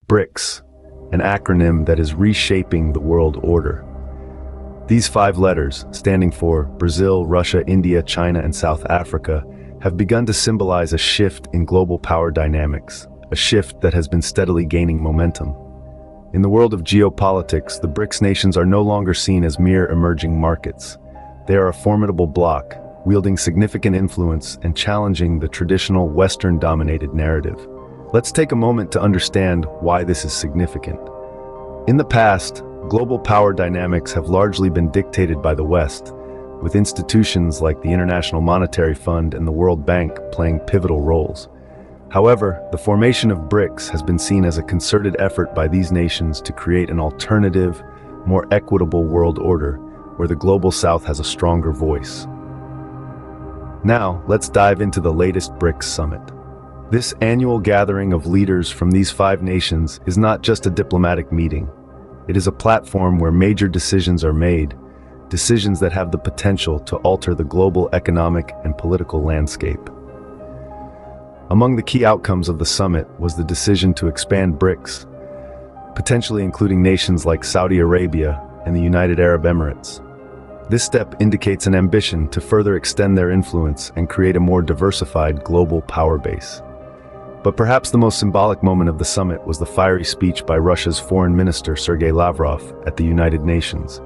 BRICS, an acronym that is reshaping the world order. These 5 letters, standing for Brazil, Russia, India, China, and South Africa, have begun to symbolize a shift in global power dynamics, a shift that has been steadily gaining momentum. In the world of geopolitics, the BRICS nations are no longer seen as mere emerging markets. They are a formidable bloc, wielding significant influence and challenging the traditional Western-dominated narrative. Let's take a moment to understand why this is significant. In the past, global power dynamics have largely been dictated by the West, with institutions like the International Monetary Fund and the World Bank playing pivotal roles. However, the formation of BRICS has been seen as a concerted effort by these nations to create an alternative, more equitable world order, where the Global South has a stronger voice. Now, let's dive into the latest BRICS summit. This annual gathering of leaders from these 5 nations is not just a diplomatic meeting. It is a platform where major decisions are made, decisions that have the potential to alter the global economic and political landscape. Among the key outcomes of the summit was the decision to expand BRICS, potentially including nations like Saudi Arabia and the United Arab Emirates. This step indicates an ambition to further extend their influence and create a more diversified global power base. But perhaps the most symbolic moment of the summit was the fiery speech by Russia's Foreign Minister Sergei Lavrov at the United Nations.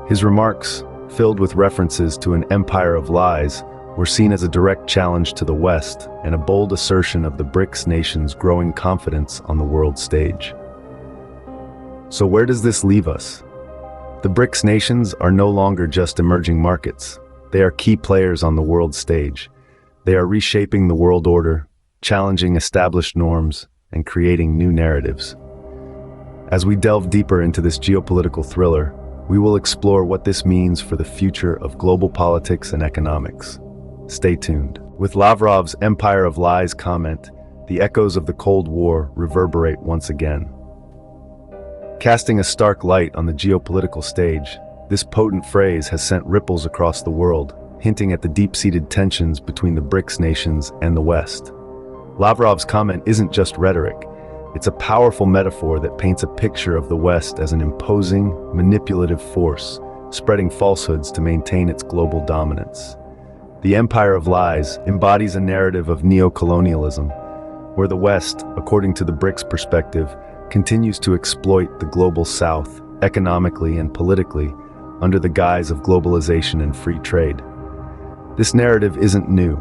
His remarks, filled with references to an empire of lies, were seen as a direct challenge to the West and a bold assertion of the BRICS nations' growing confidence on the world stage. So where does this leave us? The BRICS nations are no longer just emerging markets. They are key players on the world stage. They are reshaping the world order, challenging established norms, and creating new narratives. As we delve deeper into this geopolitical thriller, we will explore what this means for the future of global politics and economics. Stay tuned. With Lavrov's Empire of Lies comment, the echoes of the Cold War reverberate once again. Casting a stark light on the geopolitical stage, this potent phrase has sent ripples across the world, hinting at the deep-seated tensions between the BRICS nations and the West. Lavrov's comment isn't just rhetoric. It's a powerful metaphor that paints a picture of the West as an imposing, manipulative force, spreading falsehoods to maintain its global dominance. The Empire of Lies embodies a narrative of neo-colonialism, where the West, according to the BRICS perspective, continues to exploit the Global South economically and politically under the guise of globalization and free trade. This narrative isn't new.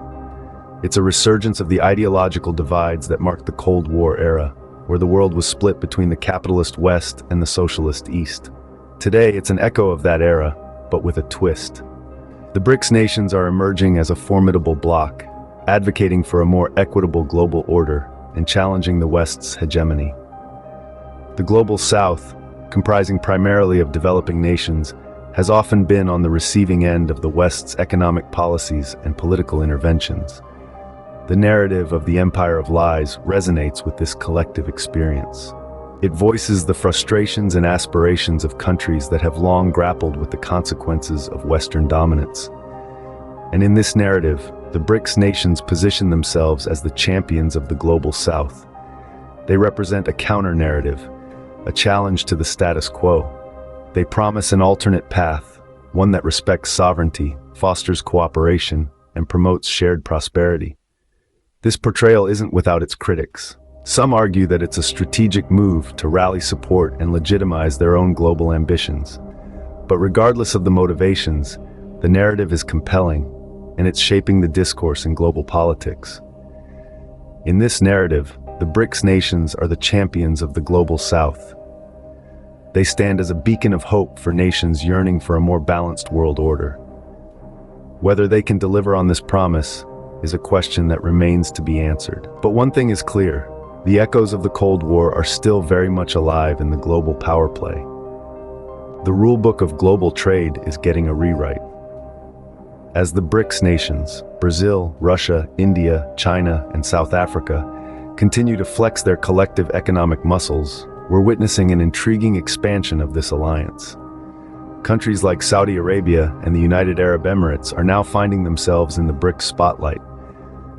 It's a resurgence of the ideological divides that marked the Cold War era, where the world was split between the capitalist West and the socialist East. Today, it's an echo of that era, but with a twist. The BRICS nations are emerging as a formidable bloc, advocating for a more equitable global order and challenging the West's hegemony. The Global South, comprising primarily of developing nations, has often been on the receiving end of the West's economic policies and political interventions. The narrative of the Empire of Lies resonates with this collective experience. It voices the frustrations and aspirations of countries that have long grappled with the consequences of Western dominance. And in this narrative, the BRICS nations position themselves as the champions of the Global South. They represent a counter-narrative, a challenge to the status quo. They promise an alternate path, one that respects sovereignty, fosters cooperation, and promotes shared prosperity. This portrayal isn't without its critics. Some argue that it's a strategic move to rally support and legitimize their own global ambitions. But regardless of the motivations, the narrative is compelling, and it's shaping the discourse in global politics. In this narrative, the BRICS nations are the champions of the Global South. They stand as a beacon of hope for nations yearning for a more balanced world order. Whether they can deliver on this promise is a question that remains to be answered. But one thing is clear: the echoes of the Cold War are still very much alive in the global power play. The rulebook of global trade is getting a rewrite. As the BRICS nations, Brazil, Russia, India, China, and South Africa, continue to flex their collective economic muscles, we're witnessing an intriguing expansion of this alliance. Countries like Saudi Arabia and the United Arab Emirates are now finding themselves in the BRICS spotlight.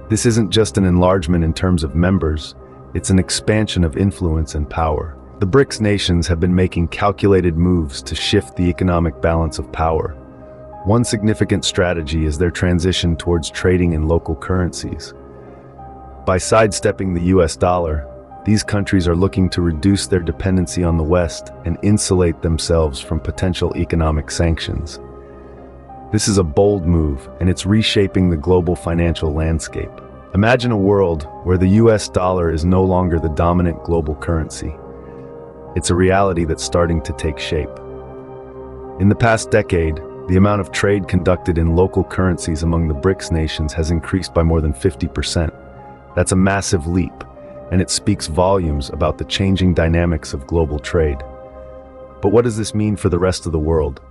This isn't just an enlargement in terms of members, it's an expansion of influence and power. The BRICS nations have been making calculated moves to shift the economic balance of power. One significant strategy is their transition towards trading in local currencies. By sidestepping the US dollar, these countries are looking to reduce their dependency on the West and insulate themselves from potential economic sanctions. This is a bold move, and it's reshaping the global financial landscape. Imagine a world where the US dollar is no longer the dominant global currency. It's a reality that's starting to take shape. In the past decade, the amount of trade conducted in local currencies among the BRICS nations has increased by more than 50%. That's a massive leap, and it speaks volumes about the changing dynamics of global trade. But what does this mean for the rest of the world?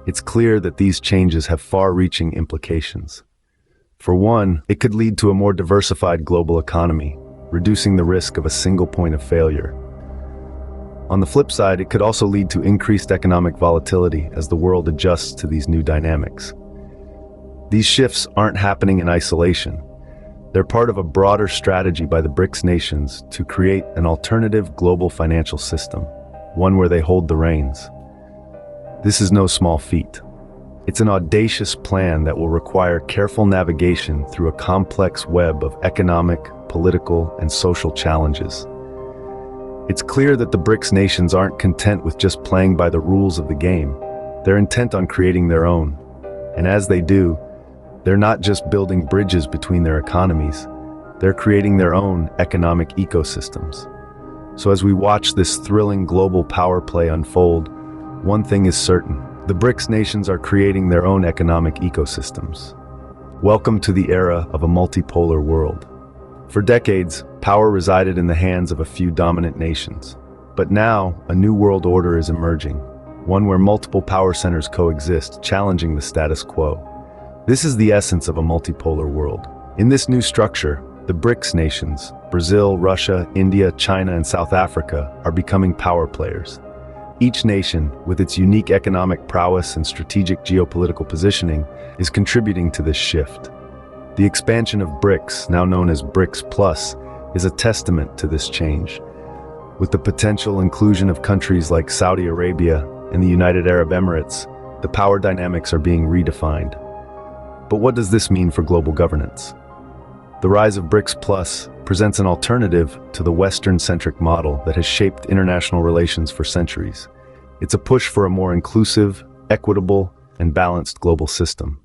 It's clear that these changes have far-reaching implications. For one, it could lead to a more diversified global economy, reducing the risk of a single point of failure. On the flip side, it could also lead to increased economic volatility as the world adjusts to these new dynamics. These shifts aren't happening in isolation. They're part of a broader strategy by the BRICS nations to create an alternative global financial system, one where they hold the reins. This is no small feat. It's an audacious plan that will require careful navigation through a complex web of economic, political, and social challenges. It's clear that the BRICS nations aren't content with just playing by the rules of the game. They're intent on creating their own. And as they do, they're not just building bridges between their economies, they're creating their own economic ecosystems. So as we watch this thrilling global power play unfold, one thing is certain: the BRICS nations are creating their own economic ecosystems. Welcome to the era of a multipolar world. For decades, power resided in the hands of a few dominant nations. But now, a new world order is emerging, one where multiple power centers coexist, challenging the status quo. This is the essence of a multipolar world. In this new structure, the BRICS nations, Brazil, Russia, India, China, and South Africa, are becoming power players. Each nation, with its unique economic prowess and strategic geopolitical positioning, is contributing to this shift. The expansion of BRICS, now known as BRICS Plus, is a testament to this change. With the potential inclusion of countries like Saudi Arabia and the United Arab Emirates, the power dynamics are being redefined. But what does this mean for global governance? The rise of BRICS Plus presents an alternative to the Western-centric model that has shaped international relations for centuries. It's a push for a more inclusive, equitable, and balanced global system.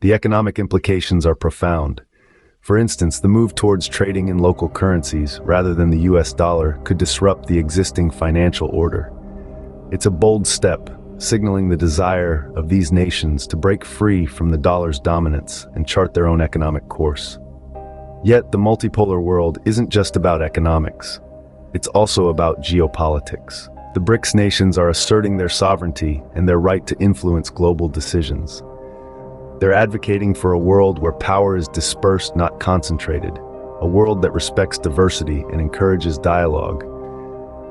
The economic implications are profound. For instance, the move towards trading in local currencies rather than the US dollar could disrupt the existing financial order. It's a bold step, signaling the desire of these nations to break free from the dollar's dominance and chart their own economic course. Yet, the multipolar world isn't just about economics. It's also about geopolitics. The BRICS nations are asserting their sovereignty and their right to influence global decisions. They're advocating for a world where power is dispersed, not concentrated, a world that respects diversity and encourages dialogue.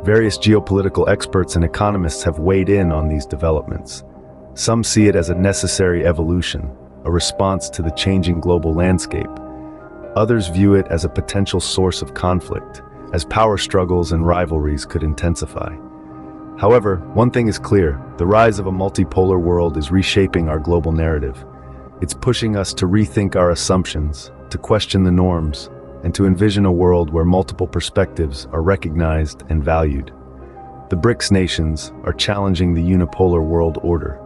Various geopolitical experts and economists have weighed in on these developments. Some see it as a necessary evolution, a response to the changing global landscape. Others view it as a potential source of conflict, as power struggles and rivalries could intensify. However, one thing is clear: the rise of a multipolar world is reshaping our global narrative. It's pushing us to rethink our assumptions, to question the norms, and to envision a world where multiple perspectives are recognized and valued. The BRICS nations are challenging the unipolar world order.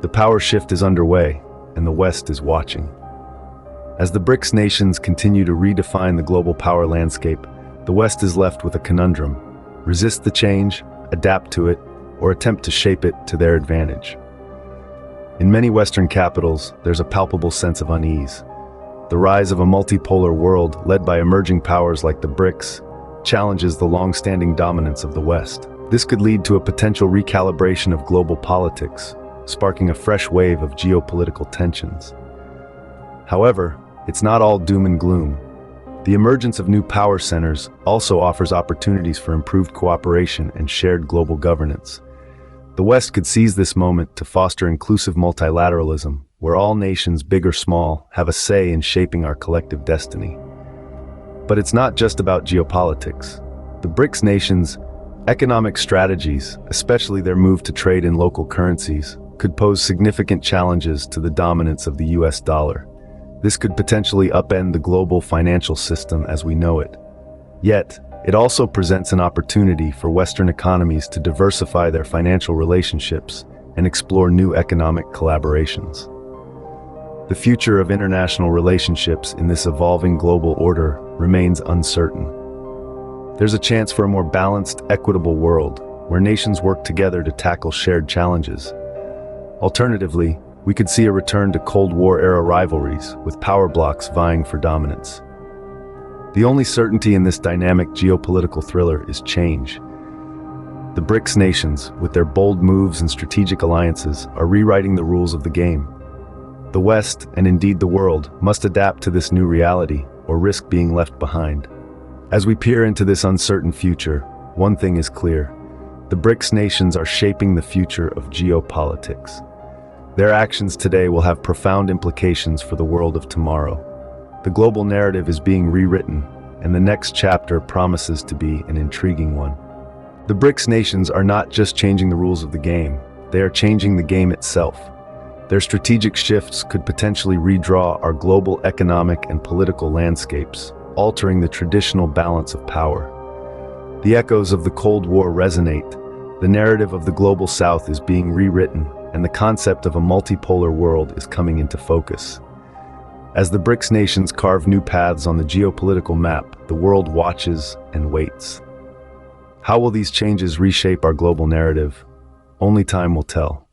The power shift is underway, and the West is watching. As the BRICS nations continue to redefine the global power landscape, the West is left with a conundrum: resist the change, adapt to it, or attempt to shape it to their advantage. In many Western capitals, there's a palpable sense of unease. The rise of a multipolar world, led by emerging powers like the BRICS, challenges the long-standing dominance of the West. This could lead to a potential recalibration of global politics, sparking a fresh wave of geopolitical tensions. However, it's not all doom and gloom. The emergence of new power centers also offers opportunities for improved cooperation and shared global governance. The West could seize this moment to foster inclusive multilateralism, where all nations, big or small, have a say in shaping our collective destiny. But it's not just about geopolitics. The BRICS nations' economic strategies, especially their move to trade in local currencies, could pose significant challenges to the dominance of the US dollar. This could potentially upend the global financial system as we know it. Yet, it also presents an opportunity for Western economies to diversify their financial relationships and explore new economic collaborations. The future of international relationships in this evolving global order remains uncertain. There's a chance for a more balanced, equitable world, where nations work together to tackle shared challenges. Alternatively, we could see a return to Cold War-era rivalries, with power blocs vying for dominance. The only certainty in this dynamic geopolitical thriller is change. The BRICS nations, with their bold moves and strategic alliances, are rewriting the rules of the game. The West, and indeed the world, must adapt to this new reality, or risk being left behind. As we peer into this uncertain future, one thing is clear. The BRICS nations are shaping the future of geopolitics. Their actions today will have profound implications for the world of tomorrow. The global narrative is being rewritten, and the next chapter promises to be an intriguing one. The BRICS nations are not just changing the rules of the game, they are changing the game itself. Their strategic shifts could potentially redraw our global economic and political landscapes, altering the traditional balance of power. The echoes of the Cold War resonate. The narrative of the global South is being rewritten, and the concept of a multipolar world is coming into focus. As the BRICS nations carve new paths on the geopolitical map, the world watches and waits. How will these changes reshape our global narrative? Only time will tell.